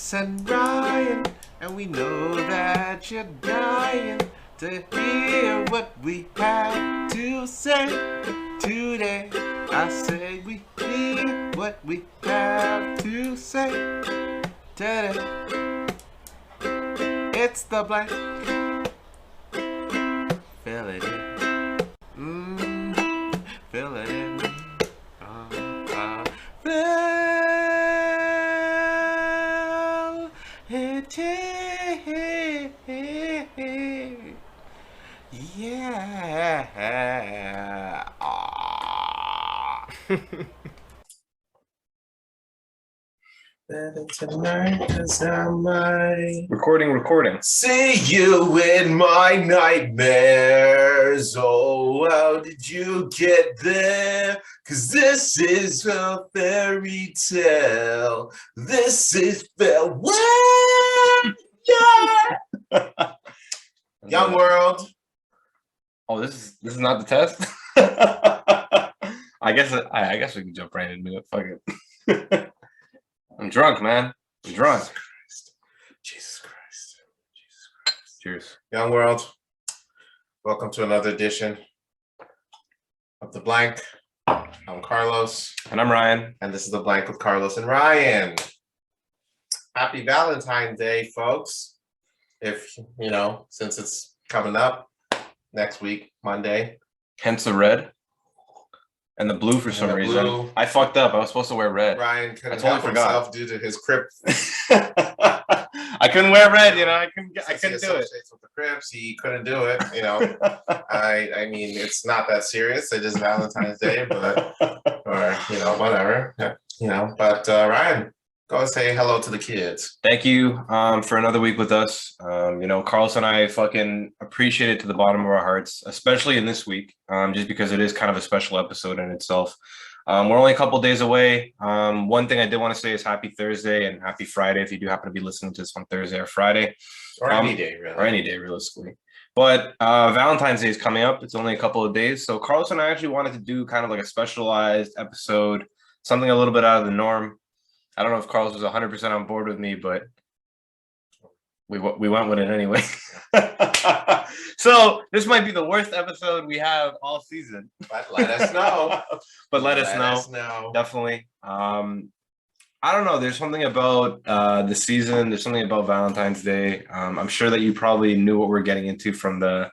Chris and Ryan, and we know that you're dying to hear what we have to say today. I say we hear what we have to say today. It's the blank. Fill it in. Fill it in. Fill it in. Yeah. Better tonight, 'cause I might Recording. see you in my nightmares. Oh, how did you get there? 'Cause this is a fairy tale. This is farewell. Yeah. Young world. Oh, this is not the test. I guess we can jump right into it. Fuck it. I'm drunk, man. I'm drunk. Jesus Christ. Cheers. Young world. Welcome to another edition of The Blank. I'm Carlos. And I'm Ryan. And this is The Blank with Carlos and Ryan. Happy Valentine Day, folks. If, since it's coming up next week, Monday. Hence the red. And the blue for some reason. Blue. I fucked up. I was supposed to wear red. Ryan couldn't totally help himself due to his Crip. I couldn't wear red, I couldn't do it. With the Crips, he couldn't do it. I mean, it's not that serious. It is Valentine's Day, but whatever. But Ryan, go and say hello to the kids. Thank you for another week with us. Carlos and I fucking appreciate it to the bottom of our hearts, especially in this week, just because it is kind of a special episode in itself. We're only a couple days away. One thing I did want to say is happy Thursday and happy Friday if you do happen to be listening to this on Thursday or Friday. Or any day, really. Or any day, realistically. But Valentine's Day is coming up. It's only a couple of days. So Carlos and I actually wanted to do kind of like a specialized episode, something a little bit out of the norm. I don't know if Carlos was 100% on board with me, but we went with it anyway. So this might be the worst episode we have all season. But let us know. Let us know. Definitely. I don't know. There's something about the season. There's something about Valentine's Day. I'm sure that you probably knew what we're getting into from the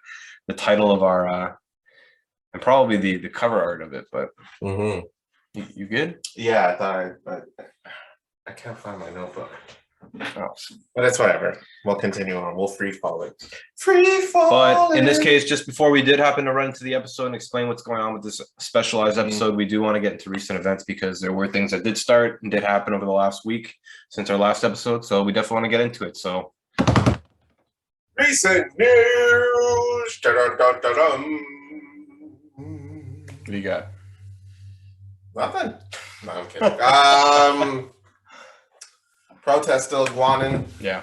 title of our and probably the cover art of it. But you good? Yeah, I thought I can't find my notebook. Oh. But it's whatever. We'll continue on. We'll free fall it. But in this case, just before we did happen to run into the episode and explain what's going on with this specialized episode, we do want to get into recent events because there were things that did start and did happen over the last week since our last episode. So we definitely want to get into it. So recent news. Dun-dun-dun-dun-dun. What do you got? Nothing. No, I'm kidding. Protest still going on. Yeah.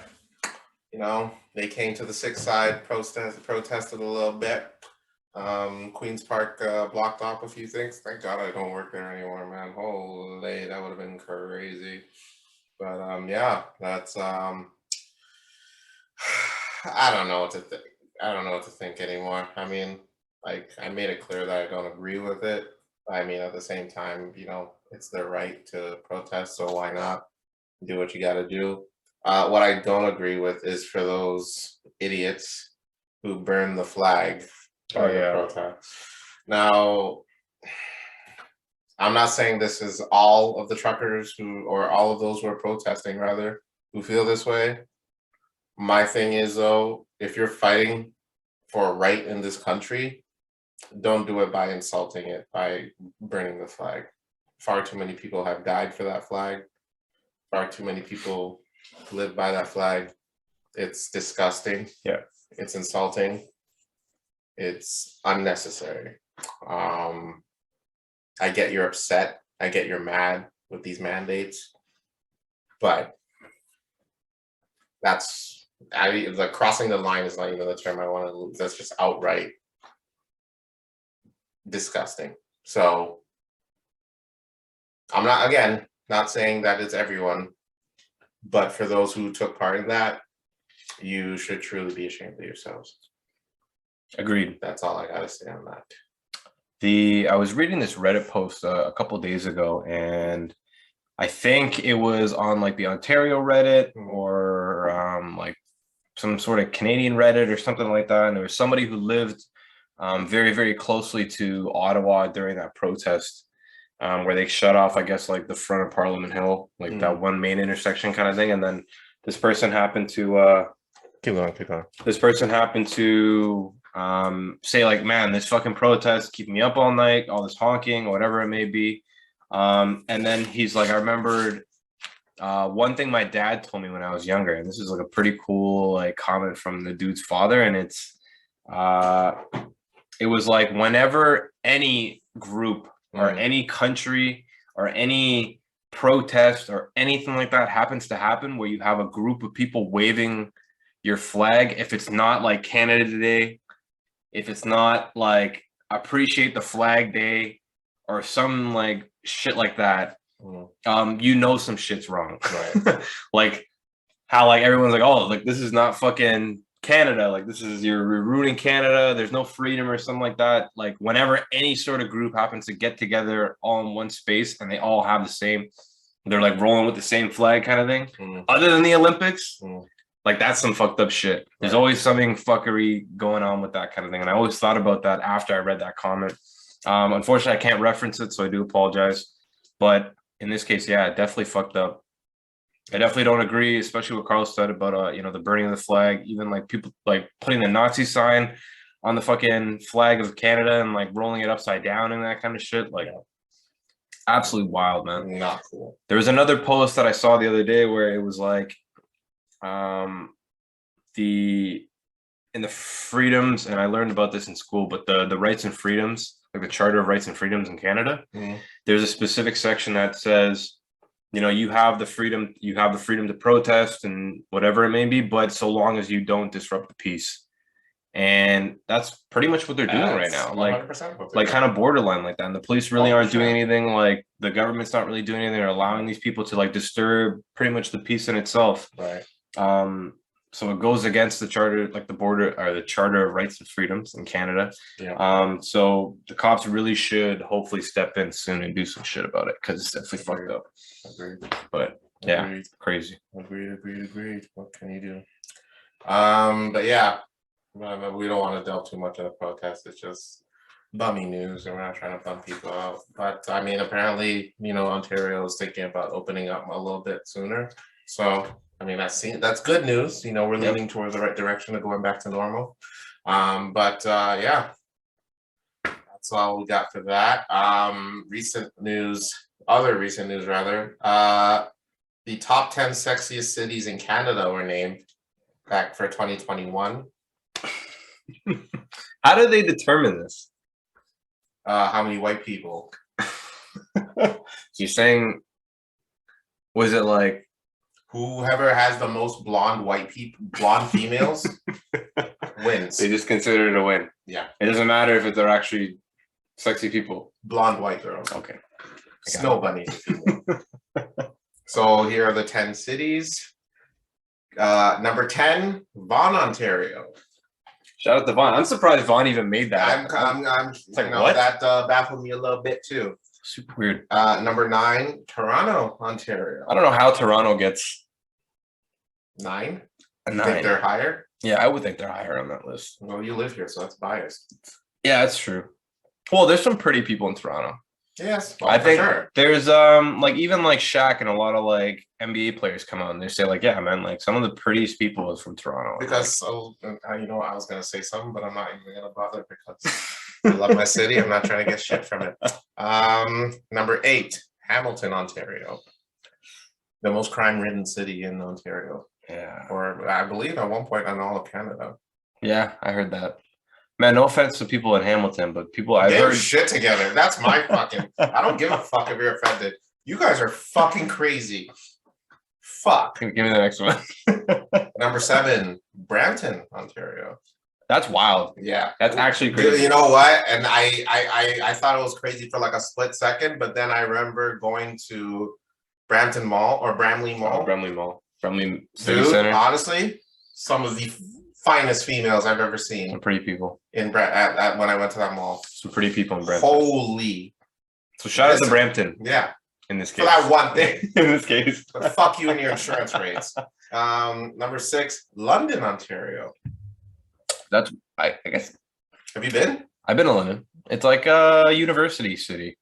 They came to the 6th side, protested a little bit. Queen's Park blocked off a few things. Thank God I don't work there anymore, man. Holy, that would have been crazy. But yeah, that's I don't know what to think. I don't know what to think anymore. I mean, I made it clear that I don't agree with it. I mean, at the same time, it's their right to protest, so why not? Do what you got to do. What I don't agree with is for those idiots who burn the flag during the protest. Now, I'm not saying this is all of the truckers or all of those who are protesting, rather, who feel this way. My thing is, though, if you're fighting for a right in this country, don't do it by insulting it, by burning the flag. Far too many people have died for that flag. Far too many people live by that flag. It's disgusting. Yeah. It's insulting. It's unnecessary. I get you're upset. I get you're mad with these mandates. But crossing the line is not even the term I want to use. That's just outright disgusting. So I'm not saying that it's everyone, But for those who took part in that, you should truly be ashamed of yourselves. Agreed. That's all I gotta say on that. I was reading this Reddit post a couple days ago, and I think it was on like the Ontario Reddit or like some sort of Canadian Reddit or something like that. And there was somebody who lived very, very closely to Ottawa during that protest, where they shut off, I guess, like the front of Parliament Hill, like that one main intersection kind of thing. And then this person happened to keep going. This person happened to say like, man, this fucking protest keeping me up all night, all this honking, whatever it may be. And then he's like, I remembered one thing my dad told me when I was younger, and this is like a pretty cool like comment from the dude's father, and it's it was like whenever any group or any country or any protest or anything like that happens to happen where you have a group of people waving your flag, if it's not like Canada Day, if it's not like Appreciate the Flag Day or some like shit like that, you know some shit's wrong. Right. Like how like everyone's like, oh, like this is not fucking Canada, like this is, you're ruining Canada, there's no freedom or something like that. Like whenever any sort of group happens to get together all in one space and they all have the same, they're like rolling with the same flag kind of thing, other than the Olympics, like that's some fucked up shit. There's always something fuckery going on with that kind of thing. And I always thought about that after I read that comment. Unfortunately, I can't reference it, so I do apologize. But in this case, yeah, definitely fucked up. I definitely don't agree, especially what Carl said about you know, the burning of the flag, even like people like putting the Nazi sign on the fucking flag of Canada and like rolling it upside down and that kind of shit. Like absolutely wild, man. Not cool. There was another post that I saw the other day where it was like in the freedoms, and I learned about this in school, but the rights and freedoms, like the Charter of Rights and Freedoms in Canada, there's a specific section that says, you know, you have the freedom to protest and whatever it may be, but so long as you don't disrupt the peace. And that's pretty much what they're doing right now. Like kind of borderline like that. And the police really aren't doing anything. Like the government's not really doing anything. They're allowing these people to like disturb pretty much the peace in itself. Right. So it goes against the charter, like the Charter of Rights and Freedoms in Canada. Yeah. So the cops really should hopefully step in soon and do some shit about it, because it's definitely fucked up. Agreed. But yeah, crazy. Agreed. What can you do? But yeah, we don't want to delve too much in the protest. It's just bummy news, and we're not trying to bum people out. But I mean, apparently, you know, Ontario is thinking about opening up a little bit sooner. So I mean, that's good news. You know, we're leaning towards the right direction of going back to normal. Yeah, that's all we got for that. Other recent news rather. The top 10 sexiest cities in Canada were named back for 2021. How do they determine this? How many white people? So you're saying, was it like whoever has the most blonde females wins? They just consider it a win. Yeah. It doesn't matter if they're actually sexy people. Blonde white girls. Okay. Snow bunnies. So here are the 10 cities. Number 10, Vaughan, Ontario. Shout out to Vaughan. I'm surprised Vaughan even made that. I'm like, what? That baffled me a little bit too. Super weird. Number 9, Toronto, Ontario. I don't know how Toronto gets 9. A 9. Think they're higher? Yeah, I would think they're higher on that list. Well, you live here, so that's biased. Yeah, that's true. Well, there's some pretty people in Toronto. Yes, I think there's like even like Shaq and a lot of like NBA players come out and they say like, yeah, man, like some of the prettiest people is from Toronto. Because you know, I was gonna say something, but I'm not even gonna bother because I love my city. I'm not trying to get shit from it. Number 8, Hamilton, Ontario, the most crime-ridden city in Ontario. Yeah, or I believe at one point in all of Canada. Yeah, I heard that. Man, no offense to people in Hamilton, but people I've heard shit together. That's my fucking. I don't give a fuck if you're offended. You guys are fucking crazy. Fuck. Give me the next one. Number 7, Brampton, Ontario. That's wild. Yeah, that's actually crazy. You know what? And I thought it was crazy for like a split second, but then I remember going to Brampton Mall or Bramley Mall. Bramley Mall. Friendly city Dude, center. honestly, some of the finest females I've ever seen. Some pretty people. When I went to that mall. Some pretty people in Brampton. Holy. So shout out to Brampton. Yeah. In this case. For that one thing. In this case. But fuck you and your insurance rates. Number 6, London, Ontario. That's, I guess. Have you been? I've been to London. It's like a university city.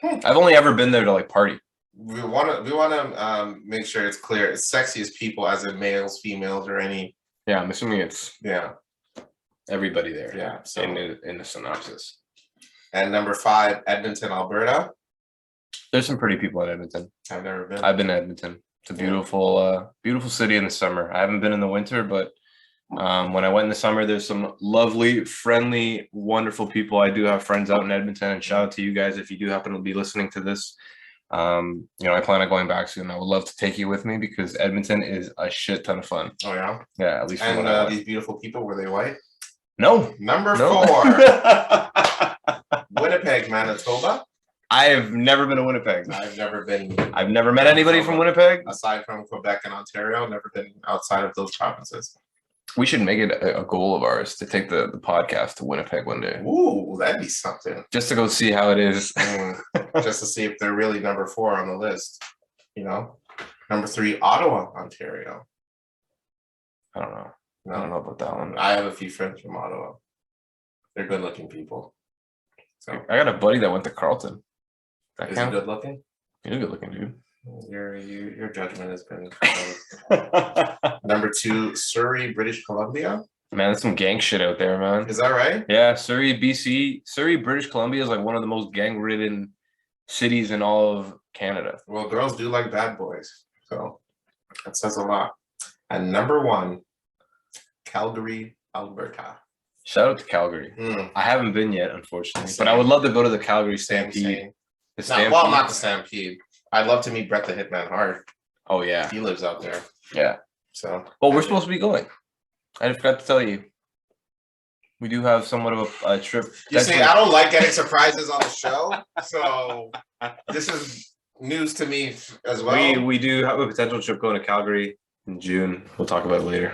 I've only ever been there to like party. We want to make sure it's clear. It's sexiest people, as in males, females, or any. Yeah, I'm assuming it's everybody there. Yeah. So in the synopsis. And number 5, Edmonton, Alberta. There's some pretty people in Edmonton. I've never been. I've been to Edmonton. It's a beautiful, beautiful city in the summer. I haven't been in the winter, but when I went in the summer, there's some lovely, friendly, wonderful people. I do have friends out in Edmonton, and shout out to you guys if you do happen to be listening to this. I plan on going back soon. I would love to take you with me because Edmonton is a shit ton of fun. Oh yeah, yeah. At least. And these beautiful people, were they white? No. Number 4, Winnipeg, Manitoba. I have never been to Winnipeg. I've never been. I've never met anybody from Winnipeg. Aside from Quebec and Ontario, never been outside of those provinces. We should make it a goal of ours to take the podcast to Winnipeg one day. Ooh, that'd be something. Just to go see how it is. Just to see if they're really number 4 on the list. Number 3, Ottawa, Ontario. I don't know. No. I don't know about that one. I have a few friends from Ottawa. They're good-looking people. So I got a buddy that went to Carleton. Is he good-looking? He's a good-looking dude. Your judgment has been. Number 2, Surrey, British Columbia. Man, there's some gang shit out there, man. Is that right? Yeah, Surrey, BC. Surrey, British Columbia is like one of the most gang-ridden cities in all of Canada. Well, girls do like bad boys, so that says a lot. And number 1, Calgary, Alberta. Shout out to Calgary. I haven't been yet, unfortunately, but I would love to go to the Calgary Stampede. Well, not the Stampede. I'd love to meet Brett the Hitman Hart. Oh yeah, he lives out there. Yeah. So. Well, we're supposed to be going. I forgot to tell you. We do have somewhat of a trip. You see, I don't like getting surprises on the show, so this is news to me as well. We do have a potential trip going to Calgary in June. We'll talk about it later,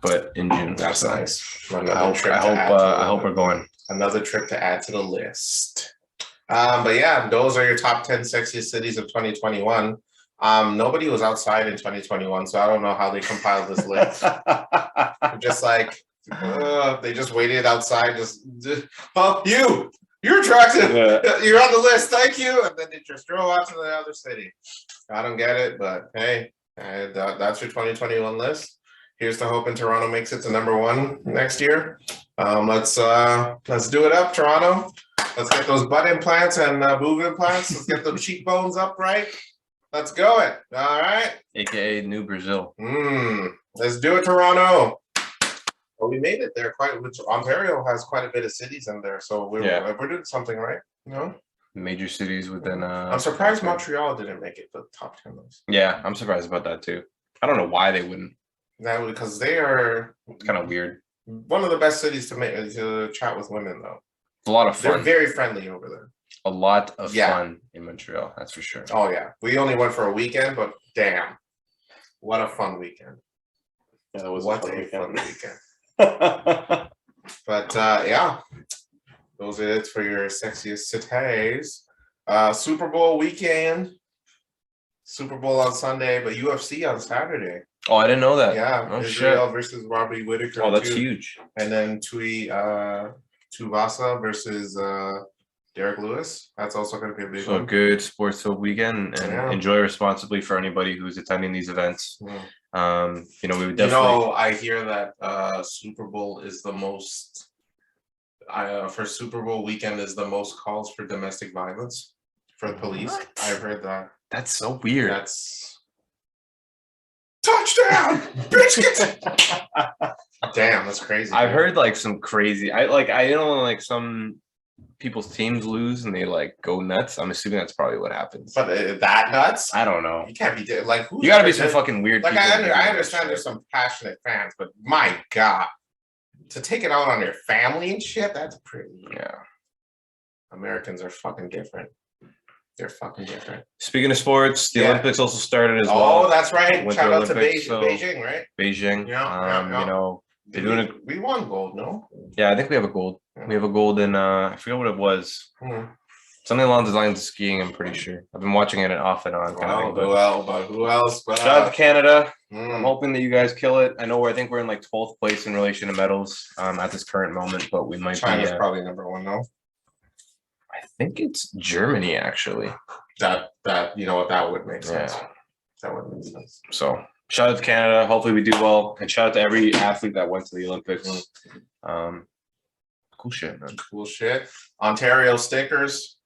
but in June. That's nice. I hope we're going. Another trip to add to the list. But yeah, those are your top 10 sexiest cities of 2021. Nobody was outside in 2021, so I don't know how they compiled this list. Just like they just waited outside, you're attractive. Yeah. You're on the list, thank you. And then they just drove out to the other city. I don't get it, but hey, that's your 2021 list. Here's to hoping Toronto makes it to number 1 next year. Let's do it up, Toronto. Let's get those butt implants and boob implants. Let's get those cheekbones up right. Let's go it. All right. AKA New Brazil. Let's do it, Toronto. Well, we made it there. Ontario has quite a bit of cities in there, so we're doing something right. Major cities within. I'm surprised Montreal didn't make it the top 10 list. Yeah, I'm surprised about that too. I don't know why they wouldn't. That because they are kind of weird. One of the best cities to chat with women, though. It's a lot of fun. They're very friendly over there. A lot of fun in Montreal, that's for sure. Oh yeah, we only went for a weekend, but damn, what a fun weekend! Yeah, that was fun weekend. But yeah, those are it for your sexiest cities. Super Bowl weekend. Super Bowl on Sunday, but UFC on Saturday. Oh, I didn't know that. Yeah, oh, Israel versus Robbie Whittaker. Oh, that's huge. And then Tuivasa versus Derek Lewis. That's also going to be a big one. So good sports filled weekend, and enjoy responsibly for anybody who's attending these events. We would definitely. I hear that Super Bowl is the most. For Super Bowl weekend is the most calls for domestic violence for the police. What? I've heard that. That's so weird. That's touchdown, biscuits. Damn, that's crazy. I've heard like some crazy. Some people's teams lose and they like go nuts. I'm assuming that's probably what happens. But that nuts? I don't know. You can't be like. You got to be some fucking weird. Like I understand there's some passionate fans, but my God, to take it out on your family and shit, that's pretty. Yeah. Americans are fucking different. They're fucking different. Speaking of sports, the Olympics also started as well. Oh, that's right. Winter Shout out to Olympics, Beijing, right? Beijing. You know, they're doing we won gold, no? Yeah, I think we have a gold. Yeah. We have a gold in I forget what it was. Something along the lines of skiing, I'm pretty sure. I've been watching it off and on. Who else? Shout out to Canada. I'm hoping that you guys kill it. I think we're in like 12th place in relation to medals at this current moment, but we might China's probably number one, no? I think it's Germany, actually. That you know what, that would make sense. Yeah. That would make sense. So shout out to Canada. Hopefully we do well. And shout out to every athlete that went to the Olympics. Cool shit, man. Cool shit. Ontario stickers.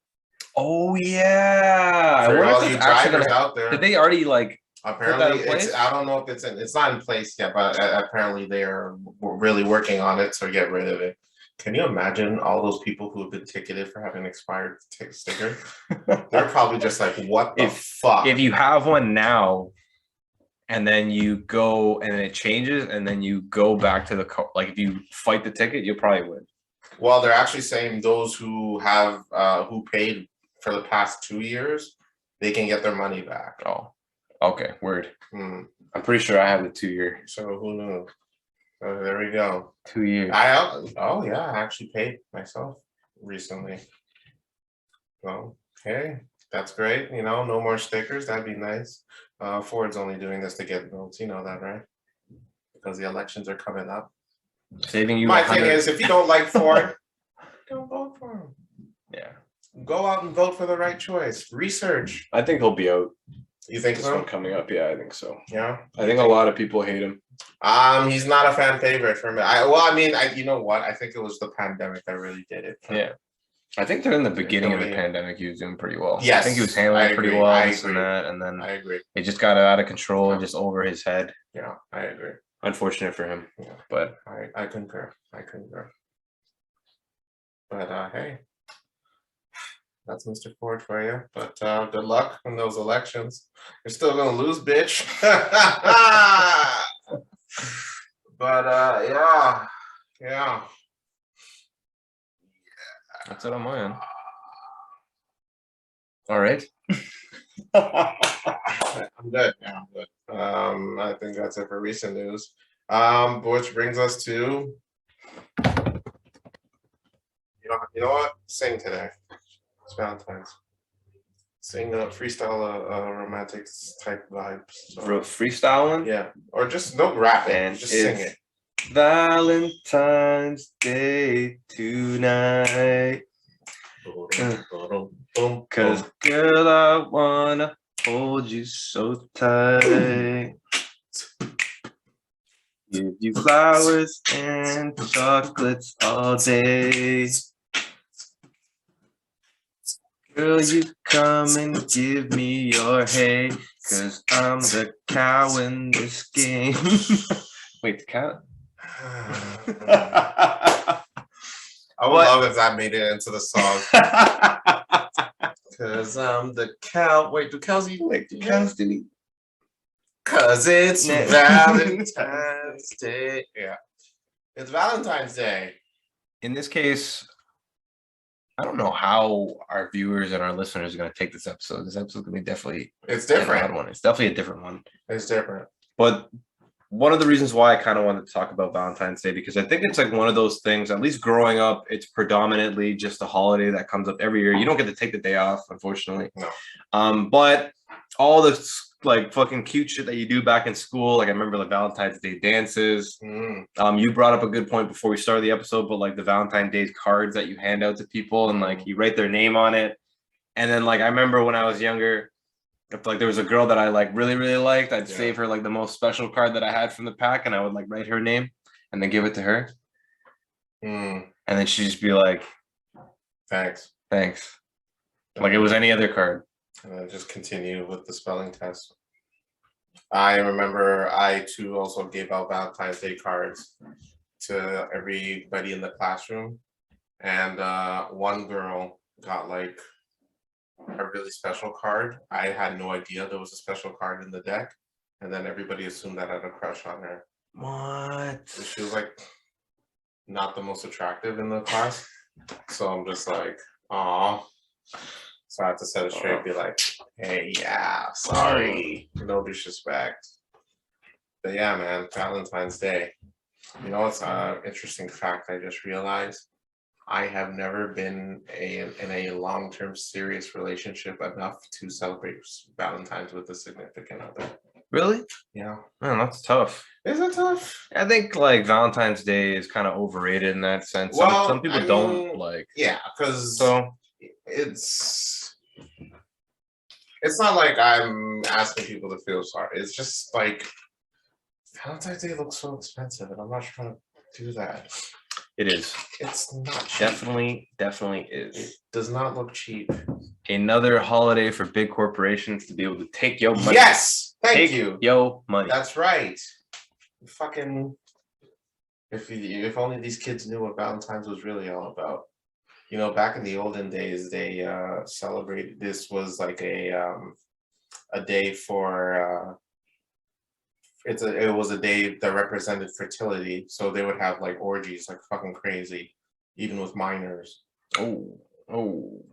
Oh yeah. For all you drivers out there. Did they already like apparently I don't know if it's not in place yet, but apparently they are really working on it, so get rid of it. Can you imagine all those people who have been ticketed for having expired stickers? They're probably just like, what the fuck? If you have one now and then you go and it changes and then you go back to the like if you fight the ticket, you'll probably win. Well, they're actually saying those who have who paid for the past 2 years, they can get their money back. Oh, okay, word. I'm pretty sure I have the 2 year. So who knew? There we go. 2 years. I actually paid myself recently. So okay, that's great. You know, no more stickers. That'd be nice. Ford's only doing this to get votes. You know that, right? Because the elections are coming up. Saving you. My thing is, if you don't like Ford, don't vote for him. Yeah. Go out and vote for the right choice. Research. I think he'll be out. You think so? Coming up, yeah, I think so. Yeah. I think a lot of people hate him. He's not a fan favorite for me. You know what? I think it was the pandemic that really did it. Yeah. I think that in the beginning of the pandemic, he was doing pretty well. Yes. I think he was handling it pretty well. And then I agree. It just got out of control and just over his head. Yeah, I agree. Unfortunate for him. Yeah. But I concur. But hey, that's Mr. Ford for you. But good luck in those elections. You're still gonna lose, bitch. But yeah. That's it on my end. All right. I'm good. Yeah, I'm good. I think that's it for recent news. Which brings us to you know what? Sing today. It's Valentine's. Sing freestyle romantic type vibes. So, freestyling? Yeah. Or just no rap it. Just sing it. Valentine's Day tonight. Cause girl, I wanna hold you so tight. Give you flowers and chocolates all day. Girl, you come and give me your hay, cause I'm the cow in this game. Wait, the cow? I would love if that made it into the song. Cause I'm the cow. Wait, do cows eat? Wait, do cows do eat? Cause it's Valentine's Day. Yeah. It's Valentine's Day. In this case, I don't know how our viewers and our listeners are going to take this episode. This episode's going to be definitely it's different. It's definitely a different one. It's different. But one of the reasons why I kind of wanted to talk about Valentine's Day, because I think it's like one of those things, at least growing up, it's predominantly just a holiday that comes up every year. You don't get to take the day off, unfortunately. No. But all the like fucking cute shit that you do back in school, like I remember like Valentine's Day dances. You brought up a good point before we started the episode, but like the Valentine's Day cards that you hand out to people and like you write their name on it. And then like I remember when I was younger, if like there was a girl that I like really, really liked, I'd save her like the most special card that I had from the pack and I would like write her name and then give it to her. And then she'd just be like, Thanks. Like it was any other card. And then just continue with the spelling test. I remember I too also gave out Valentine's Day cards to everybody in the classroom. And one girl got like a really special card. I had no idea there was a special card in the deck. And then everybody assumed that I had a crush on her. What? So she was like not the most attractive in the class. So I'm just like, aw. So I have to set it straight, be like, hey, yeah, sorry, no disrespect. But yeah, man, Valentine's Day. You know what's an interesting fact I just realized? I have never been in a long-term serious relationship enough to celebrate Valentine's with a significant other. Really? Yeah. Man, that's tough. Is it tough? I think like Valentine's Day is kind of overrated in that sense. Well, Some people don't like. Yeah, because So it's not like I'm asking people to feel sorry. It's just like Valentine's Day looks so expensive, and I'm not trying to do that. it is. It's not cheap. Definitely is. It does not look cheap. Another holiday for big corporations to be able to take your money. Yes, thank you. Yo money. That's right. Fucking. If only these kids knew what Valentine's was really all about. You know, back in the olden days, they celebrated. This was like a day for. It was a day that represented fertility, so they would have like orgies like fucking crazy, even with minors. Oh.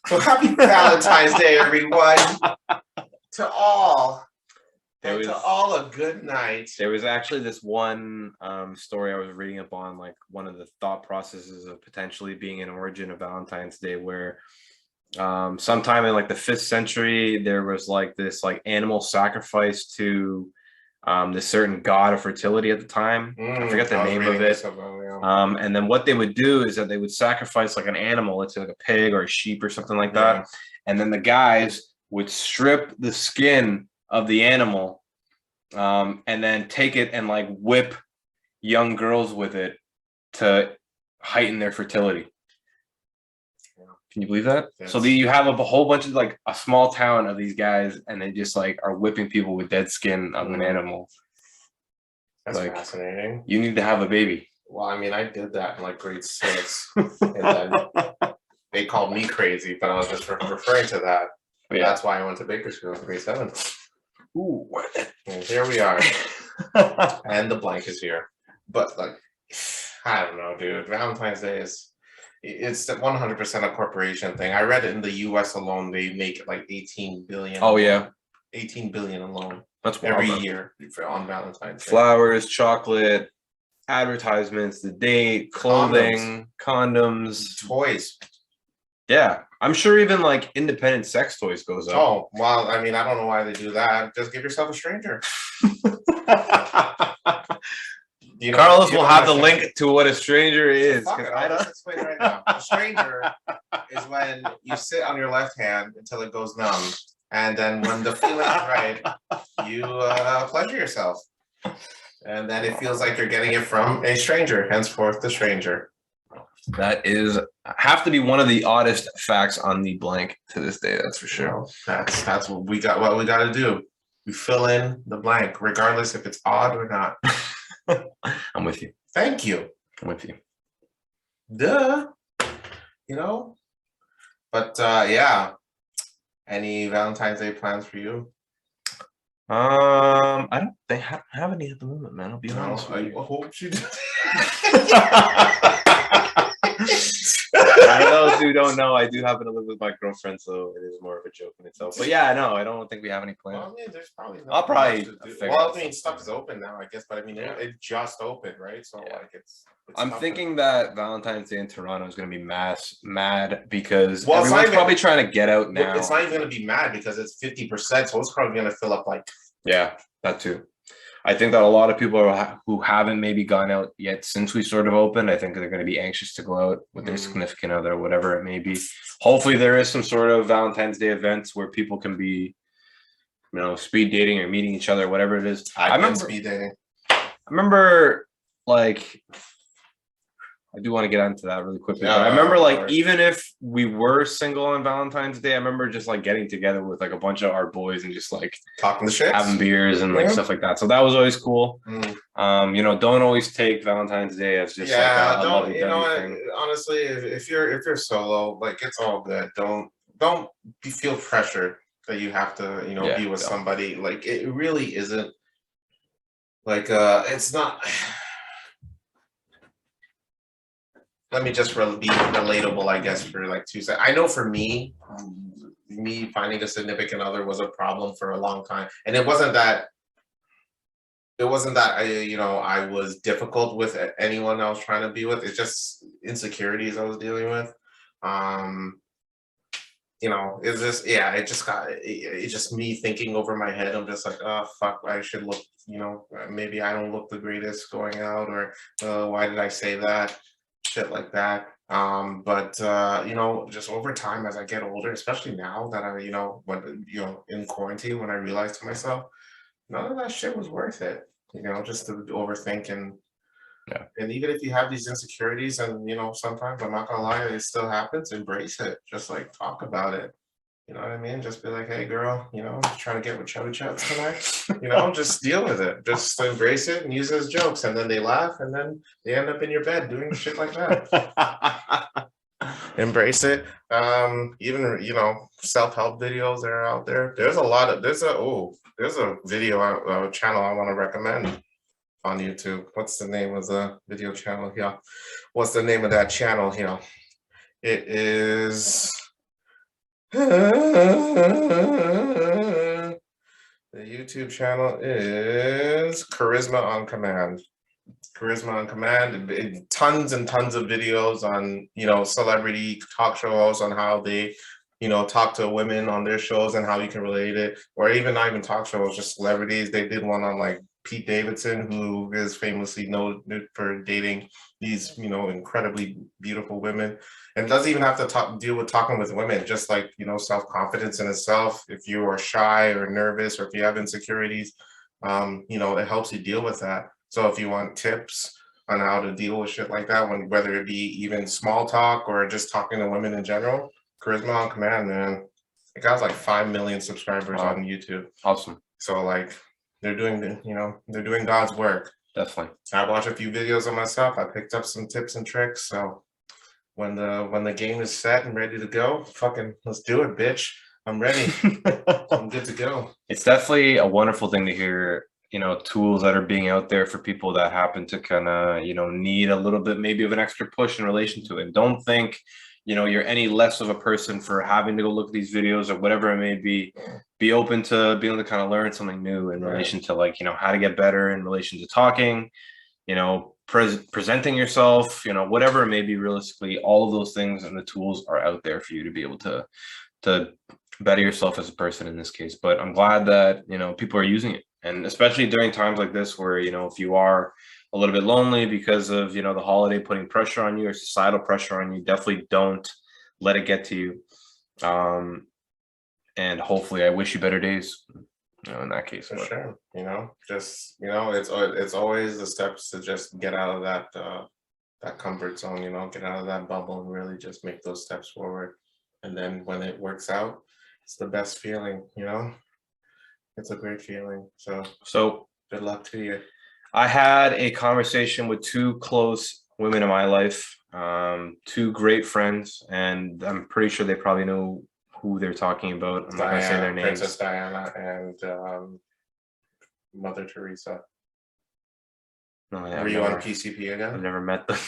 So happy Valentine's Day, everyone! To all. To all a good night. There was actually this one story I was reading up on, like one of the thought processes of potentially being an origin of Valentine's Day, where sometime in like the 5th century, there was like this like animal sacrifice to this certain god of fertility at the time. I forget the name of it. And then what they would do is that they would sacrifice like an animal, let's say like a pig or a sheep or something like that. And then the guys would strip the skin of the animal and then take it and like whip young girls with it to heighten their fertility. Can you believe that? Yes. So you have a whole bunch of like a small town of these guys, and they just like are whipping people with dead skin of an animal. That's like, fascinating. You need to have a baby. Well, I mean, I did that in like grade 6, and then they called me crazy, but I was just referring to that. Yeah. That's why I went to Bakersfield in grade 7. Ooh, and here we are, and the blank is here. But like, I don't know, dude. Valentine's Day it's 100% a corporation thing. I read it in the U.S. alone, they make like 18 billion. Oh yeah, 18 billion alone. That's every year on Valentine's Day. Flowers, chocolate, advertisements, the date, clothing, condoms, toys. Yeah, I'm sure even like independent sex toys goes up. Oh, well, I mean, I don't know why they do that. Just give yourself a stranger. Carlos will have the link to what a stranger is. So I don't explain right now. A stranger is when you sit on your left hand until it goes numb, and then when the feeling is right, you pleasure yourself, and then it feels like you're getting it from a stranger. Henceforth, the stranger. That is have to be one of the oddest facts on the blank to this day. That's for sure. Well, that's what we got. What we got to do. We fill in the blank, regardless if it's odd or not. I'm with you. Thank you. I'm with you. Duh. You know. But yeah. Any Valentine's Day plans for you? I don't think have any at the moment, man. I'll be honest with you. I hope you do. I know those who don't know, I do happen to live with my girlfriend, so it is more of a joke in itself. But yeah, no, I don't think we have any plans. Well, I mean, there's probably I'll probably well, I mean, stuff is open now, I guess, but I mean, it just opened, right? So like it's I'm thinking that Valentine's Day in Toronto is going to be mad because everyone's probably trying to get out now. It's not even going to be mad because it's 50%, so it's probably going to fill up like. Yeah, that too. I think that a lot of people who haven't maybe gone out yet since we sort of opened, I think they're going to be anxious to go out with their significant other, whatever it may be. Hopefully there is some sort of Valentine's Day events where people can be, you know, speed dating or meeting each other, whatever it is. I remember speed dating. I remember like, I do want to get into that really quickly. But I remember like, even if we were single on Valentine's Day, I remember just like getting together with like a bunch of our boys and just like talking the shit, having beers and like stuff like that. So that was always cool. You know, don't always take Valentine's Day as just like a lovey-dovey thing. Honestly, if you're solo, like it's all good. Don't feel pressure that you have to, you know, be with somebody. Like it really isn't like it's not. let me just be relatable, I guess, for like 2 seconds. I know for me finding a significant other was a problem for a long time, and it wasn't that I was difficult with anyone I was trying to be with. It's just insecurities I was dealing with. It's just, yeah, it's just me thinking over my head. I'm just like, oh fuck, I should look, maybe I don't look the greatest going out, or why did I say that? Shit like that. But just over time as I get older, especially now that in quarantine, when I realized to myself, none of that shit was worth it. Just to overthink and even if you have these insecurities and sometimes I'm not gonna lie, it still happens, embrace it. Just like talk about it. You know what I mean? Just be like, hey girl, I'm just trying to get with Chubby Chubbs tonight. Just deal with it. Just embrace it and use it as jokes. And then they laugh and then they end up in your bed doing shit like that. Embrace it. Even self-help videos that are out there. There's a video channel I want to recommend on YouTube. What's the name of the video channel here? What's the name of that channel here? It is the YouTube channel is Charisma on Command. Charisma on Command. Tons and tons of videos on celebrity talk shows, on how they talk to women on their shows and how you can relate it, or even not even talk shows, just celebrities. They did one on like Pete Davidson, who is famously known for dating these incredibly beautiful women, and doesn't even have to deal with talking with women, just like self-confidence in itself. If you are shy or nervous, or if you have insecurities, it helps you deal with that. So if you want tips on how to deal with shit like that, whether it be even small talk or just talking to women in general, Charisma on Command, man. It got like 5 million subscribers on YouTube. Awesome. So like they're doing God's work. Definitely. I watched a few videos of myself. I picked up some tips and tricks. So when the game is set and ready to go, fucking let's do it, bitch. I'm ready. I'm good to go. It's definitely a wonderful thing to hear, tools that are being out there for people that happen to kind of, need a little bit maybe of an extra push in relation to it. Don't think you're any less of a person for having to go look at these videos or whatever it may be. Be open to being able to kind of learn something new in relation to like, how to get better in relation to talking, presenting yourself, whatever it may be. Realistically, all of those things and the tools are out there for you to be able to better yourself as a person in this case. But I'm glad that, people are using it. And especially during times like this where, if you are a little bit lonely because of, the holiday putting pressure on you or societal pressure on you, definitely don't let it get to you. And hopefully I wish you better days, in that case. For sure. It's always the steps to just get out of that comfort zone, get out of that bubble and really just make those steps forward. And then when it works out, it's the best feeling, It's a great feeling. So good luck to you. I had a conversation with two close women in my life, two great friends, and I'm pretty sure they probably know who they're talking about. I'm not going to say their names. Princess Diana and Mother Teresa. No, Were you on PCP again? I've never met them.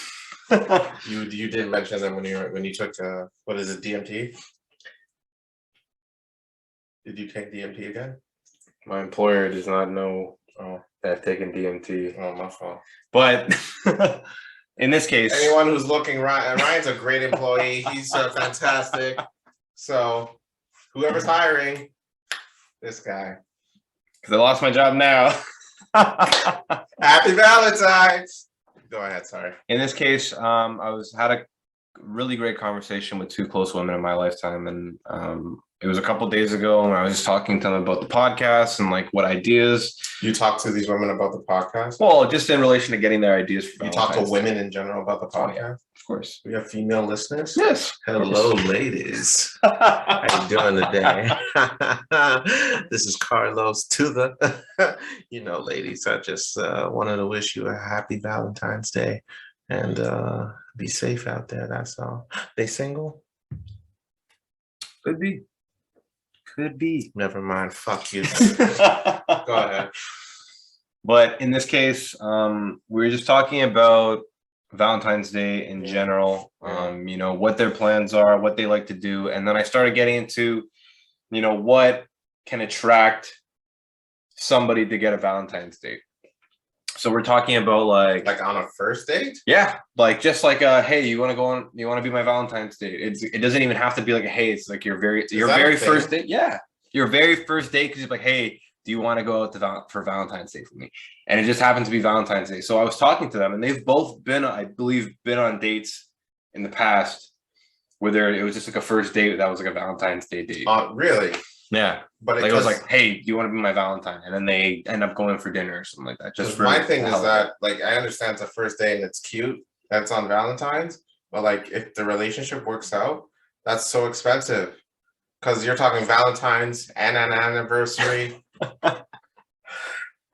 You did mention them when you took what is it, DMT? Did you take DMT again? My employer does not know that I've taken DMT. Oh, my fault. But in this case, anyone who's looking, Ryan's a great employee. He's fantastic. So whoever's hiring, this guy. Because I lost my job now. Happy Valentine's. Go ahead, sorry. In this case, I had a really great conversation with two close women in my lifetime, and it was a couple of days ago, and I was just talking to them about the podcast and like what ideas. You talk to these women about the podcast? Well, just in relation to getting their ideas for you talk to women in general about the podcast? Yeah, of course. We have female listeners? Yes. Hello, ladies. How you doing today? This is Carlos to the, ladies, I just wanted to wish you a happy Valentine's Day and be safe out there. That's all. They single? Could be. Never mind. Fuck you. Go ahead. But in this case, we were just talking about Valentine's Day in general, you know, what their plans are, what they like to do. And then I started getting into, you know, what can attract somebody to get a Valentine's date. So we're talking about like on a first date? Yeah, like just like hey, you want to be my Valentine's date? It doesn't even have to be like a hey, it's like your very first date. Yeah, your very first date, because you're like, hey, do you want to go out for Valentine's Day with me? And it just happened to be Valentine's Day. So I was talking to them, and they've both been, I believe, been on dates in the past where it was just like a first date that was like a Valentine's Day date. Really? Yeah, but it was like, hey, do you want to be my Valentine? And then they end up going for dinner or something like that. Just my thing is that, like, I understand it's a first date and it's cute. That's on Valentine's, but like, if the relationship works out, that's so expensive because you're talking Valentine's and an anniversary,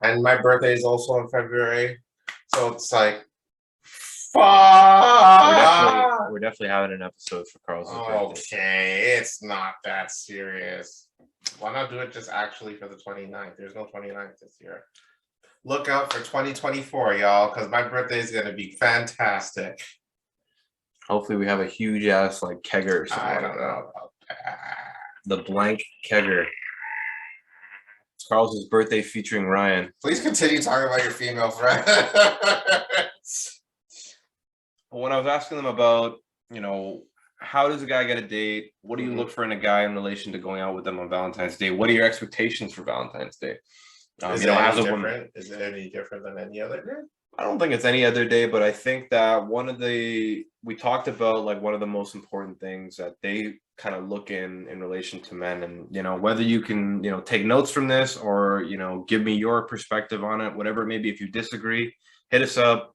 and my birthday is also in February, so it's like, fuck. We're definitely having an episode for Carl's birthday. Okay, it's not that serious. Why not do it just actually for the 29th? There's no 29th this year. Look out for 2024, y'all, because my birthday is going to be fantastic. Hopefully we have a huge ass like kegger or something. I don't know about that. The blank kegger. It's Carl's birthday featuring Ryan. Please continue talking about your female friends. When I was asking them about, you know, how does a guy get a date? What do you look for in a guy in relation to going out with them on Valentine's Day? What are your expectations for Valentine's Day? Is it any different? Is it any different than any other day? I don't think it's any other day, but I think that we talked about like one of the most important things that they kind of look in relation to men, and, you know, whether you can, you know, take notes from this or, you know, give me your perspective on it, whatever it may be. If you disagree, hit us up.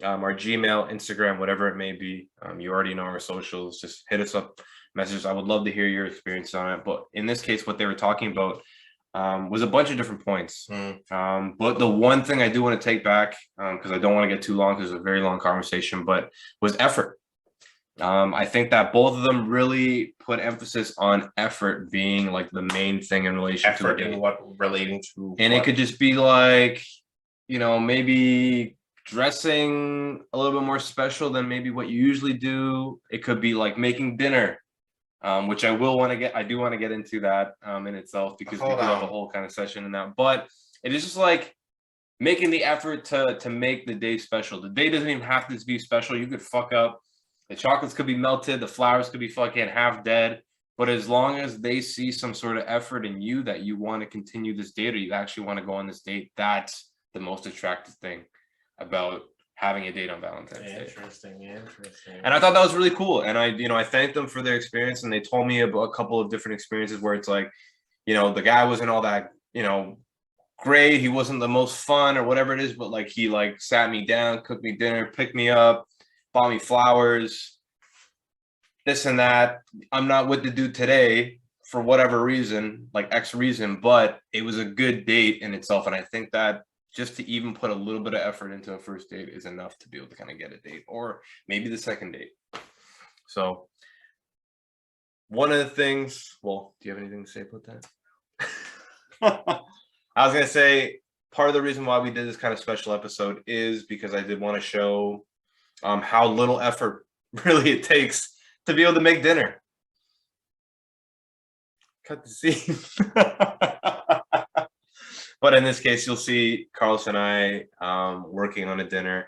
Our Gmail, Instagram, whatever it may be. You already know our socials. Just hit us up, message. I would love to hear your experience on it. But in this case, what they were talking about was a bunch of different points. But the one thing I do want to take back, because I don't want to get too long because it's a very long conversation, but was effort. I think that both of them really put emphasis on effort being like the main thing in relation to effort and what relating to. And what? It could just be like, you know, maybe dressing a little bit more special than maybe what you usually do. It could be like making dinner, which I do want to get into that in itself, because we do have a whole kind of session in that. But it is just like making the effort to make the day special. The day doesn't even have to be special. You could fuck up. The chocolates could be melted. The flowers could be fucking half dead. But as long as they see some sort of effort in you that you want to continue this date, or you actually want to go on this date, that's the most attractive thing about having a date on Valentine's Day. Interesting. And I thought that was really cool. And I thanked them for their experience, and they told me about a couple of different experiences where it's like, you know, the guy wasn't all that, you know, great. He wasn't the most fun or whatever it is, but like he like sat me down, cooked me dinner, picked me up, bought me flowers, this and that. I'm not with the dude today for whatever reason, like X reason, but it was a good date in itself. And I think that just to even put a little bit of effort into a first date is enough to be able to kind of get a date, or maybe the second date. So one of the things, well, do you have anything to say about that? I was going to say part of the reason why we did this kind of special episode is because I did want to show how little effort really it takes to be able to make dinner. Cut the scene. But in this case, you'll see Carlos and I working on a dinner.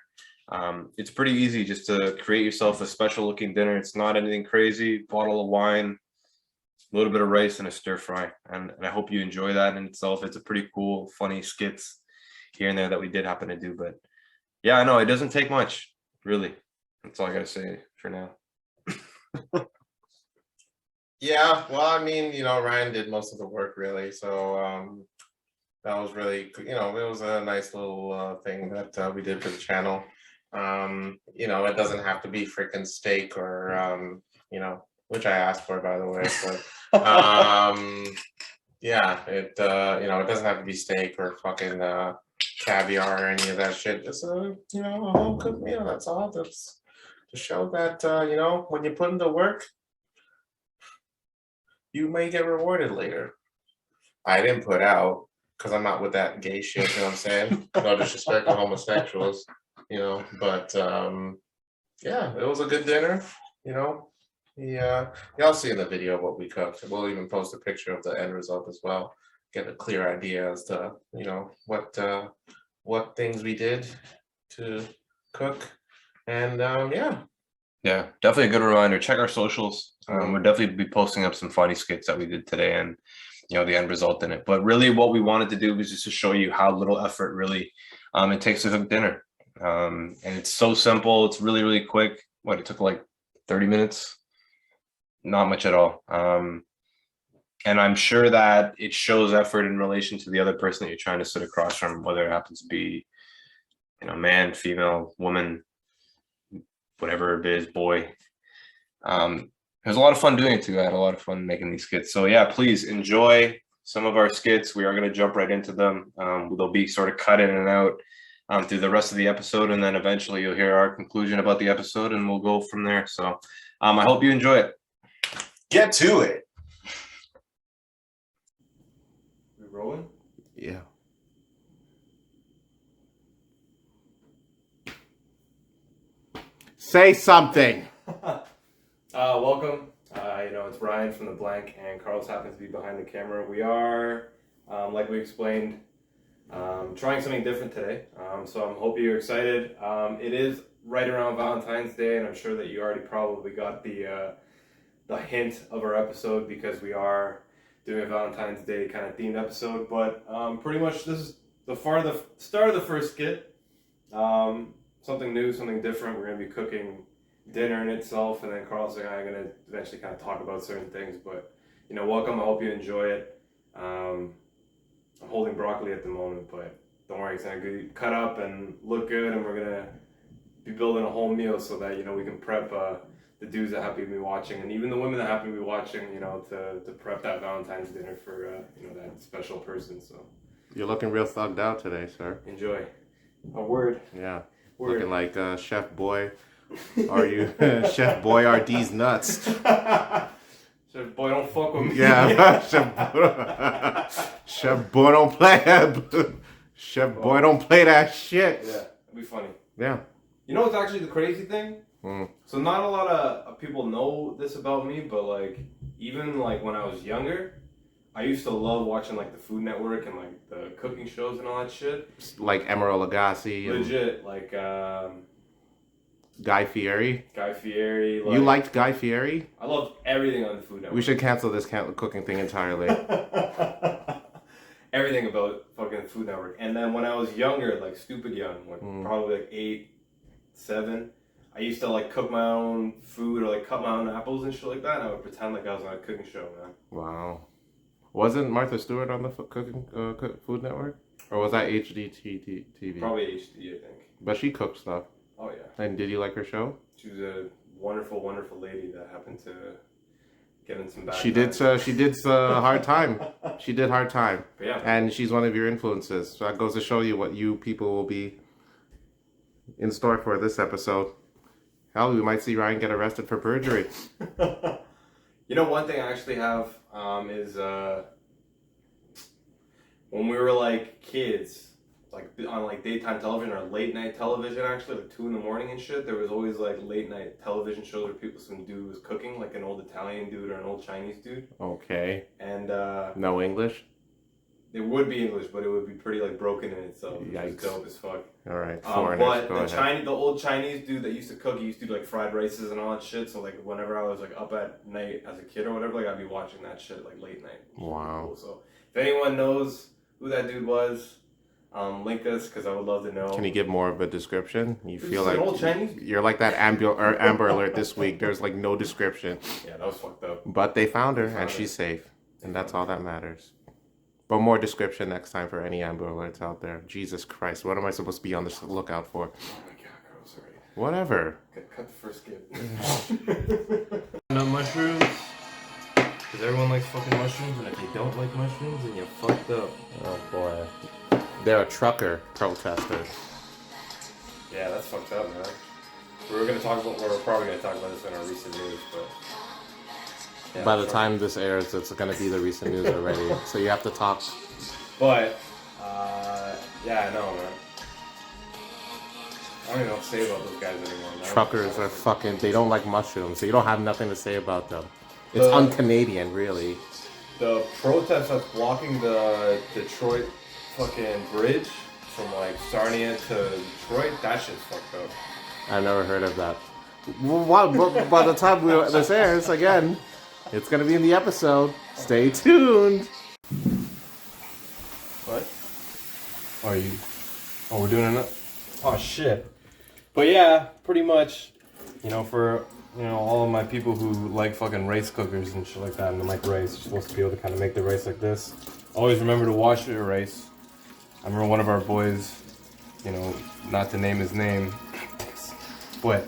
It's pretty easy just to create yourself a special looking dinner. It's not anything crazy. Bottle of wine, a little bit of rice, and a stir fry. And I hope you enjoy that in itself. It's a pretty cool, funny skits here and there that we did happen to do. But yeah, I know it doesn't take much, really. That's all I got to say for now. Yeah, well, I mean, you know, Ryan did most of the work, really. So that was really, you know, it was a nice little thing that we did for the channel. You know, it doesn't have to be freaking steak or, you know, which I asked for, by the way. But yeah, you know, it doesn't have to be steak or fucking caviar or any of that shit. Just you know, a home cooked meal. That's all. That's to show that you know, when you put in the work, you may get rewarded later. I didn't put out because I'm not with that gay shit. You know what I'm saying? No disrespect to homosexuals, you know, but yeah, it was a good dinner. You know, y'all see in the video what we cooked. We'll even post a picture of the end result as well. Get a clear idea as to what things we did to cook, and Yeah, definitely a good reminder. Check our socials. We'll definitely be posting up some funny skits that we did today, and the end result in it. But really, what we wanted to do was just to show you how little effort really it takes to cook dinner. And it's so simple. It's really, really quick. It took like 30 minutes. Not much at all. And I'm sure that it shows effort in relation to the other person that you're trying to sit across from, whether it happens to be, man, female, woman, whatever it is, boy. It was a lot of fun doing it too. I had a lot of fun making these skits. So yeah, please enjoy some of our skits. We are going to jump right into them. They'll be sort of cut in and out through the rest of the episode, and then eventually you'll hear our conclusion about the episode, and we'll go from there. So I hope you enjoy it. Get to it. We rolling? Yeah. Say something. Welcome. It's Ryan from The Blank, and Carlos happens to be behind the camera. We are, like we explained, trying something different today. So I hope you're excited. It is right around Valentine's Day, and I'm sure that you already probably got the hint of our episode, because we are doing a Valentine's Day kind of themed episode. But pretty much this is the start of the first skit. Something new, something different. We're going to be cooking dinner in itself, and then Carlos and I are going to eventually kind of talk about certain things. But welcome. I hope you enjoy it. I'm holding broccoli at the moment, but don't worry, it's going to be cut up and look good, and we're going to be building a whole meal so that we can prep the dudes that happen to be watching, and even the women that happen to be watching, to prep that Valentine's dinner for that special person. So you're looking real thugged out today, sir. Enjoy. A word. Yeah. Word. Looking like Chef Boy. Are you Chef Boy? Are these nuts? Chef Boy, don't fuck with me. Yeah. Chef Boy don't play. Chef Boy don't play that shit. Yeah, it'd be funny. Yeah. What's actually the crazy thing? So not a lot of people know this about me, but even when I was younger, I used to love watching the Food Network and the cooking shows and all that shit. Like Emeril Lagasse. Legit, Guy Fieri. Guy Fieri. You liked Guy Fieri? I loved everything on the Food Network. We should cancel this cooking thing entirely. Everything about fucking Food Network. And then when I was younger, stupid young, probably 8, 7, I used to like cook my own food or like cut my own apples and shit like that, and I would pretend like I was on a cooking show, man. Wow. Wasn't Martha Stewart on the Food Network? Or was that HDTV? Probably HD, I think. But she cooked stuff. Oh, yeah. And did you like her show? She was a wonderful, wonderful lady that happened to get in some bad She did Hard Time. She did Hard Time. But yeah. And she's one of your influences. So that goes to show you what you people will be in store for this episode. Hell, we might see Ryan get arrested for perjury. You know, one thing I actually have is when we were like kids, like on like daytime television or late night television, actually like 2 a.m. and shit, there was always like late night television shows where some dude was cooking, like an old Italian dude or an old Chinese dude. Okay. And no English? It would be English, but it would be pretty like broken in itself. Yikes. It's dope as fuck. All right. But the old Chinese dude that used to cook, he used to do like fried rices and all that shit. So like whenever I was like up at night as a kid or whatever, like I'd be watching that shit like late night. Wow. Cool. So if anyone knows who that dude was, link us because I would love to know. Can you give more of a description? You feel like like an old Chinese? You're like that Amber Alert this week. There's like no description. Yeah, that was fucked up. But they found her and she's safe, and that's all that matters. But more description next time for any Amber Alerts out there. Jesus Christ, what am I supposed to be on the lookout for? Oh my god, girl, sorry. Whatever. Cut the first skip. No mushrooms. Because everyone likes fucking mushrooms, and if you don't like mushrooms, then you're fucked up. Oh boy. They're a trucker protesters. Yeah, that's fucked up, man. We're probably gonna talk about this in our recent news, but yeah, by the time this airs, it's gonna be the recent news already. So you have to talk. But yeah, I know, man. I don't even know what to say about those guys anymore, man. Truckers are fucking, they don't like mushrooms, so you don't have nothing to say about them. It's un-Canadian, really. The protest that's blocking the Detroit fucking bridge from like Sarnia to Detroit, that shit's fucked up. I've never heard of that. By the time this airs again, it's gonna be in the episode. Stay tuned. What? Oh, we're doing it. Oh shit. But yeah, pretty much, for all of my people who like fucking rice cookers and shit like that and like rice, you're supposed to be able to kind of make the rice like this. Always remember to wash your rice. I remember one of our boys, not to name his name, but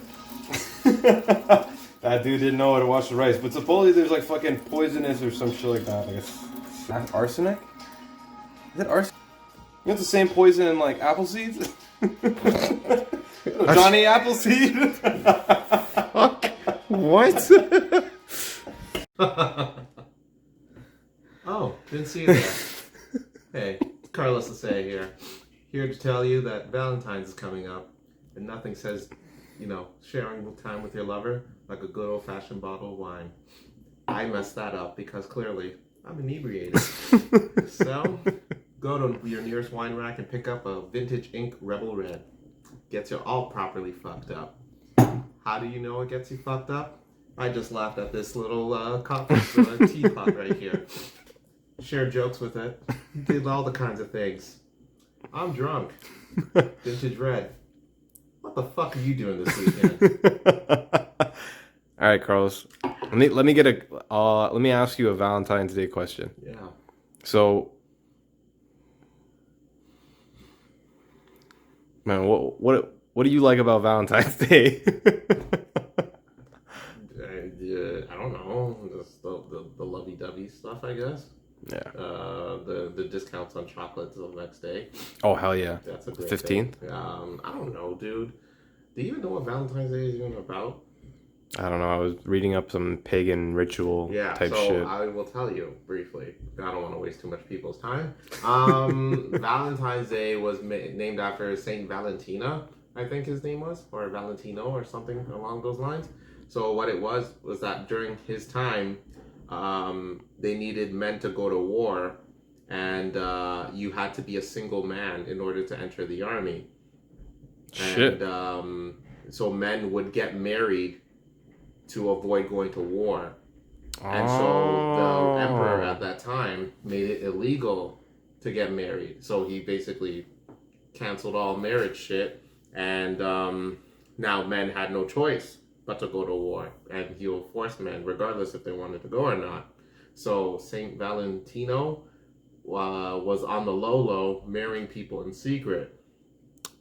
that dude didn't know how to wash the rice. But supposedly there's like fucking poisonous or some shit like that. I guess that's arsenic. Is that arsenic? You know, the same poison in like apple seeds. Johnny Appleseed. What? Oh, didn't see you there. Hey, Carlos Lassay here. Here to tell you that Valentine's is coming up, and nothing says, sharing time with your lover like a good old-fashioned bottle of wine. I messed that up because clearly I'm inebriated. So, go to your nearest wine rack and pick up a Vintage Ink Rebel Red. Gets you all properly fucked up. How do you know it gets you fucked up? I just laughed at this little teapot right here. Shared jokes with it. Did all the kinds of things. I'm drunk. Vintage Red. What the fuck are you doing this weekend? All right, Carlos. Let me ask you a Valentine's Day question. Yeah. So, man, what do you like about Valentine's Day? I don't know. The lovey-dovey stuff, I guess. Yeah. The discounts on chocolates the next day. Oh hell yeah! That's a great 15th. I don't know, dude. Do you even know what Valentine's Day is even about? I don't know. I was reading up some pagan ritual type shit. I will tell you briefly. I don't want to waste too much people's time. Valentine's Day was named after Saint Valentina, I think his name was, or Valentino, or something along those lines. So what it was that during his time, they needed men to go to war, and you had to be a single man in order to enter the army. Shit. And so men would get married to avoid going to war. And so the emperor at that time made it illegal to get married. So he basically canceled all marriage shit, and now men had no choice but to go to war, and he'll force men regardless if they wanted to go or not. So Saint Valentino was on the low marrying people in secret.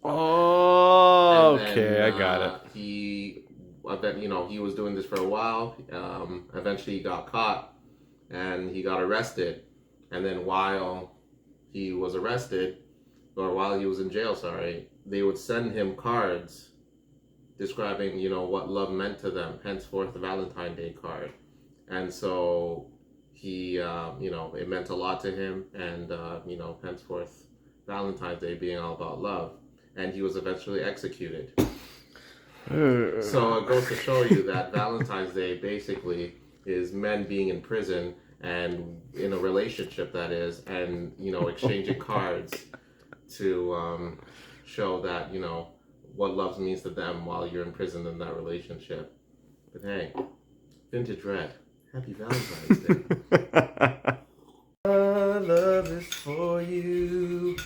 Oh, okay, I got it. He was doing this for a while. Eventually he got caught and he got arrested. And then while he was arrested, or while he was in jail, they would send him cards describing, what love meant to them, henceforth the Valentine Day card. And so he, it meant a lot to him, and, henceforth Valentine's Day being all about love. And he was eventually executed. So it goes to show you that Valentine's Day basically is men being in prison and in a relationship, that is, and, exchanging cards to show that, what love means to them while you're imprisoned in that relationship. But hey, Vintage Red, happy Valentine's Day. My love is for you.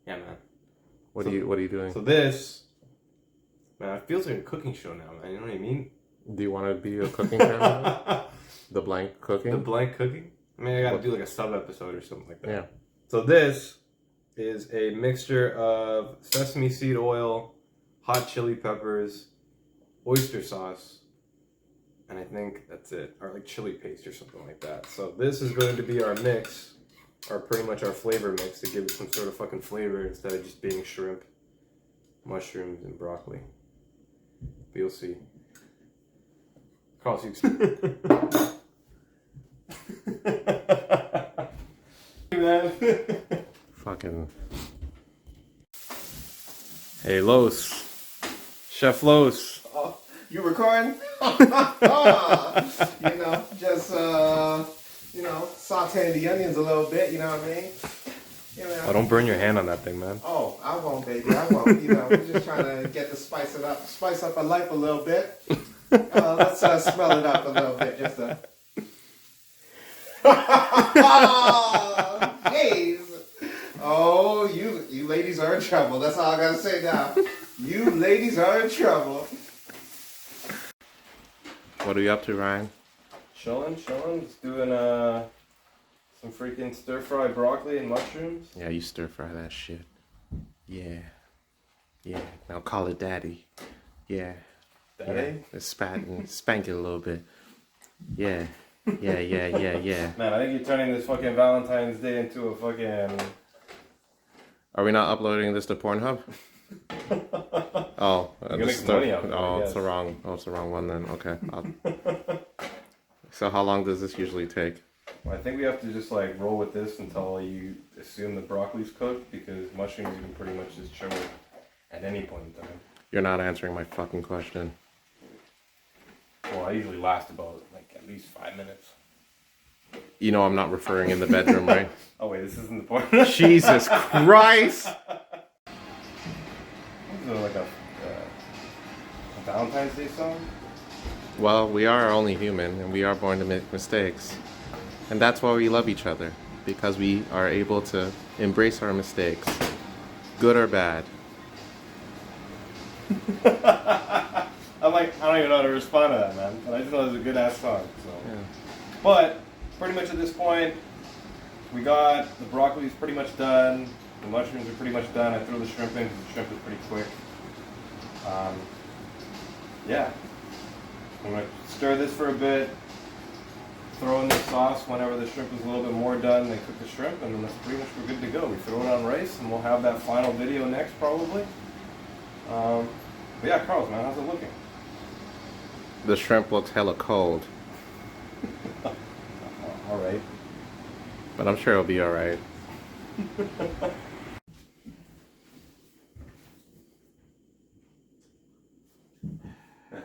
Yeah, man. What are you doing? So this, man, it feels like a cooking show now, man. You know what I mean? Do you want to be a cooking channel? The blank cooking? The blank cooking? I mean, I gotta do like a sub episode or something like that. Yeah. So this is a mixture of sesame seed oil, hot chili peppers, oyster sauce, and I think that's it. Or like chili paste or something like that. So this is going to be our mix, or pretty much our flavor mix, to give it some sort of fucking flavor instead of just being shrimp, mushrooms, and broccoli. But you'll see. Carlos, Fucking Hey, Los. Chef Los. Oh, you recording? Just sauteing the onions a little bit. You know what I mean? Oh, don't burn your hand on that thing, man. Oh, I won't, baby. I won't. We're just trying to get the spice up our life a little bit. Let's smell it up a little bit, just to. Jeez. Oh, you ladies are in trouble. That's all I gotta say now. You ladies are in trouble. What are you up to, Ryan? Chilling. Just doing some freaking stir-fried broccoli and mushrooms. Yeah, you stir fry that shit. Yeah. Now call it daddy. Yeah. Daddy? Yeah. Spank it a little bit. Yeah. Yeah. Man, I think you're turning this fucking Valentine's Day into a fucking... Are we not uploading this to Pornhub? Oh, You're gonna make money out of it, I it's the wrong. Oh, it's the wrong one then. Okay. So how long does this usually take? Well, I think we have to just like roll with this until you assume the broccoli's cooked, because mushrooms you can pretty much just chill with at any point in time. You're not answering my fucking question. Well, I usually last about like at least 5 minutes. You know I'm not referring in the bedroom, right? Oh wait, this isn't the point. Jesus Christ! Is it like a Valentine's Day song? Well, we are only human, and we are born to make mistakes. And that's why we love each other, because we are able to embrace our mistakes, good or bad. I'm like, I don't even know how to respond to that, man. But I just know it was a good ass song. So. Yeah. But pretty much at this point, we got the broccoli's pretty much done. The mushrooms are pretty much done. I threw the shrimp in because the shrimp is pretty quick. Yeah. I'm gonna stir this for a bit. Throw in the sauce whenever the shrimp is a little bit more done. Then cook the shrimp, and then that's pretty much we're good to go. We throw it on rice, and we'll have that final video next probably. But yeah, Carlos, man, how's it looking? The shrimp looks hella cold, All right. but I'm sure it'll be alright.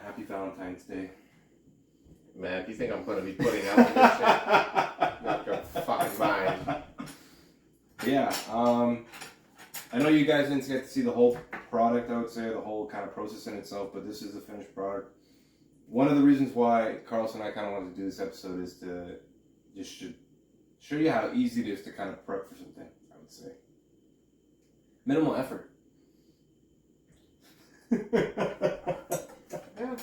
Happy Valentine's Day. Man, if you think I'm gonna be putting out with this shit, not your fucking mind. Yeah, I know you guys didn't get to see the whole product, I would say, the whole kind of process in itself, but this is the finished product. One of the reasons why Carlos and I kind of wanted to do this episode is to just show you how easy it is to kind of prep for something, I would say. Minimal effort. Yeah.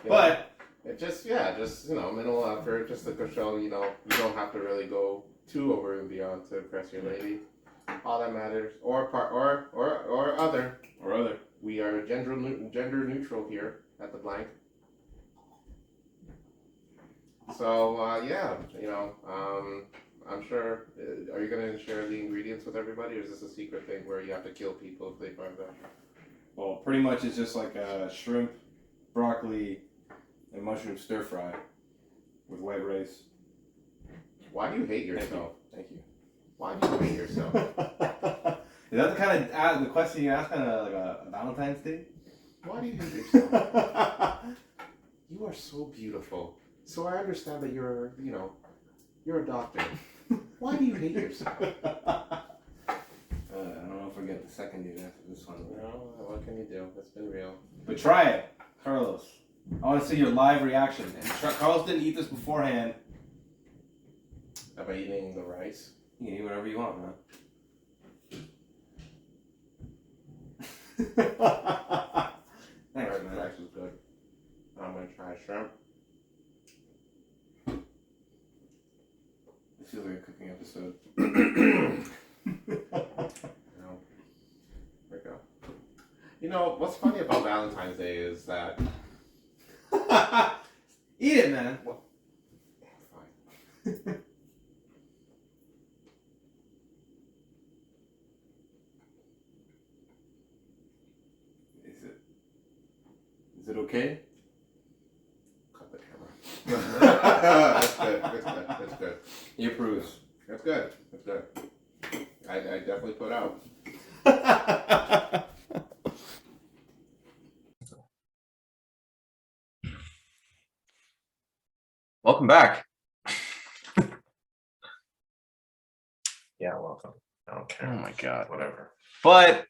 But it just minimal effort, just to show you don't have to really go too over and beyond to impress your lady. All that matters, or other. We are gender neutral here at the blank. So I'm sure. Are you going to share the ingredients with everybody, or is this a secret thing where you have to kill people if they find out? well, pretty much it's just like a shrimp, broccoli, and mushroom stir fry with white rice. Why do you hate yourself? Thank you. Why do you hate yourself? Is that the kind of the question you ask on like a Valentine's Day? Why do you hate yourself? You are so beautiful. So I understand that you're a doctor. Why do you hate yourself? I don't know if I get the second you after this one. No, what can you do? It's been real. But try it, Carlos. I want to see your live reaction. And Carlos didn't eat this beforehand. Am I eating the rice? You can eat whatever you want, man. Thanks, man. Rice is good. I'm gonna try shrimp. This feels like a cooking episode. There we go. What's funny about Valentine's Day is that. Eat it, man. Well, fine. Is it okay? Cut the camera. That's good. He approves. That's good. I definitely put out. welcome back. Yeah, welcome. I don't care. Oh my God. Whatever. But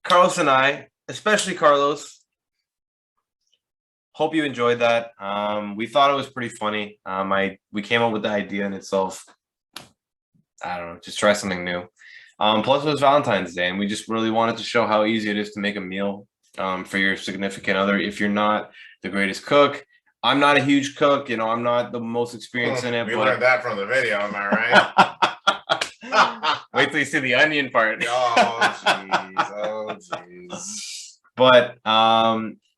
Carlos and I, especially Carlos, hope you enjoyed that. We thought it was pretty funny. We came up with the idea in itself. I don't know, just try something new. Plus it was Valentine's Day, and we just really wanted to show how easy it is to make a meal for your significant other. If you're not the greatest cook, I'm not a huge cook, you know, I'm not the most experienced in it. We learned that from the video, am I right? Wait till you see the onion part. Oh jeez, oh jeez. But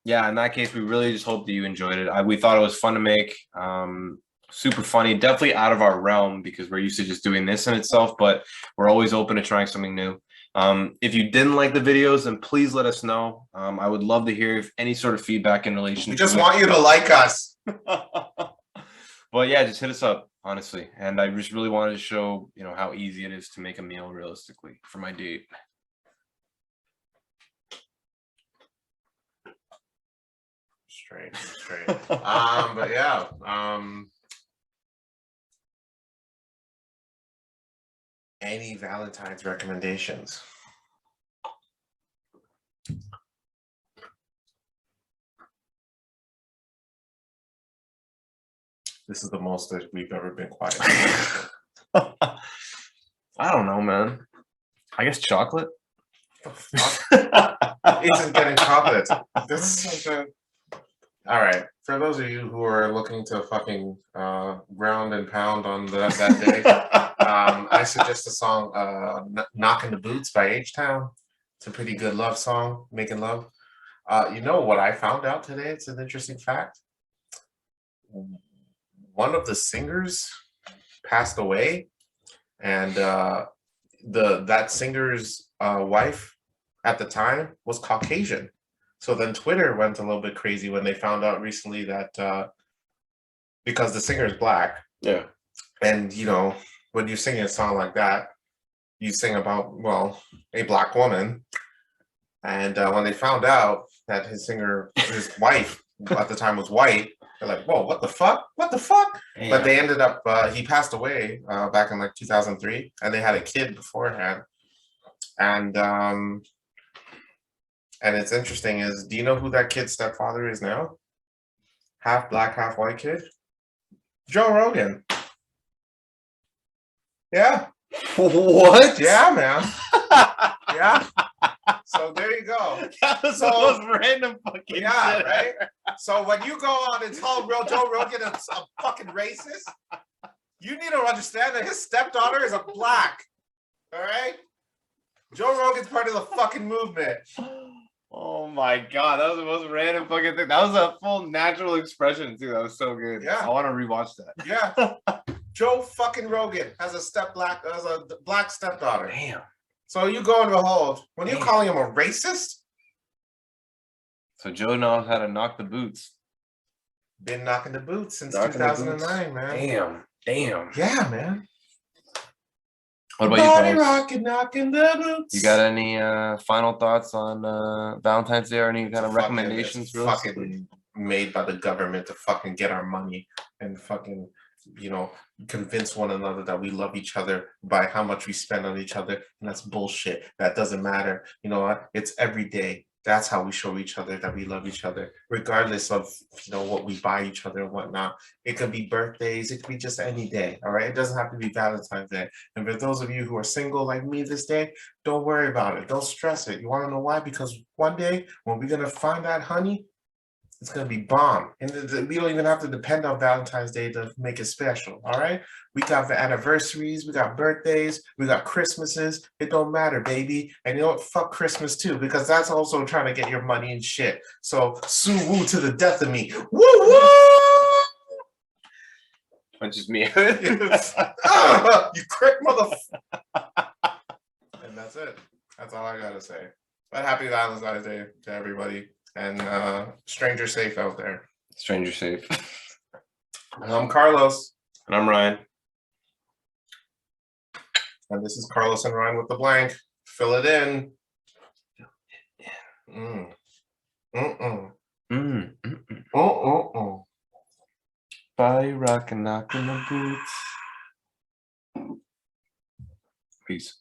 yeah, in that case, we really just hope that you enjoyed it. We thought it was fun to make, super funny, definitely out of our realm because we're used to just doing this in itself, but we're always open to trying something new. If you didn't like the videos, then please let us know. I would love to hear any sort of feedback in relation We to just it. want you to like us. But yeah, just hit us up, honestly. And I just really wanted to show, you know, how easy it is to make a meal realistically for my date. Straight. But yeah. Any Valentine's recommendations? This is the most that we've ever been quiet. I don't know, man. I guess chocolate. Ethan's getting chocolate. This is such a... All right. For those of you who are looking to fucking ground and pound on that day, I suggest the song "Knockin' the Boots" by H-Town. It's a pretty good love song, making love. You know what I found out today? It's an interesting fact. One of the singers passed away, and that singer's wife at the time was Caucasian. So then Twitter went a little bit crazy when they found out recently that because the singer is black. Yeah. And, you know, when you're singing a song like that, you sing about, well, a black woman. And when they found out that his wife at the time was white, they're like, whoa, what the fuck? What the fuck? Yeah. But they ended up, he passed away back in like 2003, and they had a kid beforehand. And it's interesting is, do you know who that kid's stepfather is now? Half black, half white kid? Joe Rogan. Yeah. What? Yeah, man. Yeah. So there you go. That was the most random fucking shit. Right? So when you go on and tell Joe Rogan is a fucking racist, you need to understand that his stepdaughter is a black. All right? Joe Rogan's part of the fucking movement. Oh my God, that was the most random fucking thing. That was a full natural expression too. That was so good. Yeah. I want to rewatch that. Yeah. Joe fucking Rogan has a black stepdaughter. Damn. So you go and behold, when you're calling him a racist? So Joe knows how to knock the boots. Been knocking the boots since Knocking 2009, man. Damn. Yeah, man. What about Body you, Carlos? rocking, knocking the boots. You got any final thoughts on Valentine's Day or any kind of recommendations? It's fucking made by the government to fucking get our money and fucking, you know, convince one another that we love each other by how much we spend on each other. And that's bullshit. That doesn't matter. You know what? It's every day. That's how we show each other that we love each other, regardless of, you know, what we buy each other and whatnot. It could be birthdays. It could be just any day. All right. It doesn't have to be Valentine's Day. And for those of you who are single like me this day, don't worry about it. Don't stress it. You want to know why? Because one day when we're going to find that honey, it's going to be bomb. And we don't even have to depend on Valentine's Day to make it special. All right. We got the anniversaries. We got birthdays. We got Christmases. It don't matter, baby. And you know what? Fuck Christmas too, because that's also trying to get your money and shit. So sue woo to the death of me. Woo woo! Punches me. You crick motherfucker. And that's it. That's all I got to say. But happy Valentine's Day to everybody. And stranger safe out there. Stranger safe. And I'm Carlos. And I'm Ryan. And this is Carlos and Ryan with the blank. Fill it in. Bye, rockin' knockin' the boots. Peace.